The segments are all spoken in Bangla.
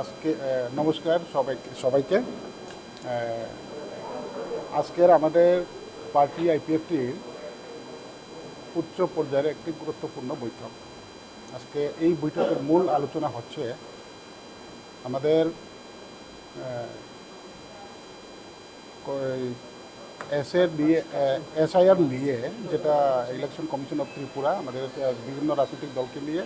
আজকে নমস্কার সবাইকে। আজকের আমাদের পার্টি আইপিএফটির উচ্চ পর্যায়ের একটি গুরুত্বপূর্ণ বৈঠক। আজকে এই বৈঠকের মূল আলোচনা হচ্ছে আমাদের এসআইআর নিয়ে, যেটা ইলেকশন কমিশন অফ ত্রিপুরা আমাদের বিভিন্ন রাজনৈতিক দলকে নিয়ে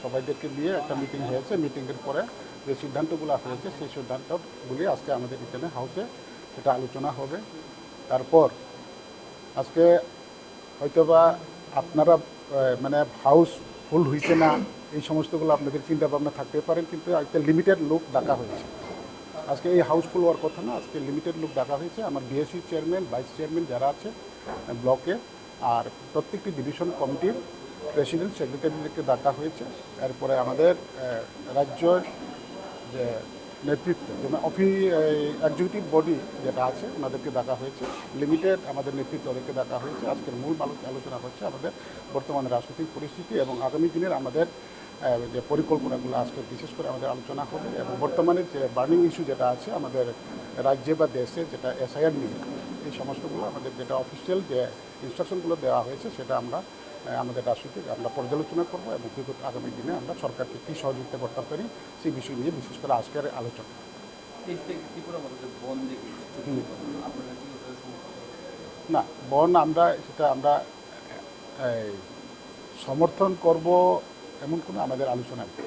সবাইদেরকে নিয়ে একটা মিটিং হয়েছে। মিটিংয়ের পরে যে সিদ্ধান্তগুলো হয়েছে সেই সিদ্ধান্তগুলি আজকে আমাদের এখানে হাউসে সেটা আলোচনা হবে। তারপর আজকে হয়তোবা আপনারা মানে হাউস ফুল হয়েছে না এই সমস্তগুলো আপনাদের চিন্তা ভাবনা থাকতে পারেন, কিন্তু একটা লিমিটেড লোক ডাকা হয়েছে। আজকে এই হাউসফুল হওয়ার কথা না, আজকে লিমিটেড লোক ডাকা হয়েছে। আমার বিএসসি চেয়ারম্যান, ভাইস চেয়ারম্যান যারা আছে ব্লকে, আর প্রত্যেকটি ডিভিশন কমিটির প্রেসিডেন্ট, সেক্রেটারিদেরকে ডাকা হয়েছে। এরপরে আমাদের রাজ্যের যে নেতৃত্ব, যেমন এক্সিকিউটিভ বডি যেটা আছে ওনাদেরকে ডাকা হয়েছে। লিমিটেড আমাদের নেতৃত্ব ওদেরকে ডাকা হয়েছে। আজকের মূল আলোচনা হচ্ছে আমাদের বর্তমানে রাজনৈতিক পরিস্থিতি এবং আগামী দিনের আমাদের যে পরিকল্পনাগুলো আজকে বিশেষ করে আমাদের আলোচনা হবে, এবং বর্তমানে যে বার্নিং ইস্যু যেটা আছে আমাদের রাজ্যে বা দেশে, যেটা এসআইআর নিয়ে, এই সমস্তগুলো আমাদের যেটা অফিসিয়াল যে ইনস্ট্রাকশনগুলো দেওয়া হয়েছে সেটা আমরা আমাদের রাজনৈতিক আমরা পর্যালোচনা করবো, এবং আগামী দিনে আমরা সরকারকে কী সহযোগিতা করতে পারি সেই বিষয় নিয়ে বিশেষ করে আজকের আলোচনা। না, বন আমরা সমর্থন করব এমন কোনো আমাদের আলোচনা নেই।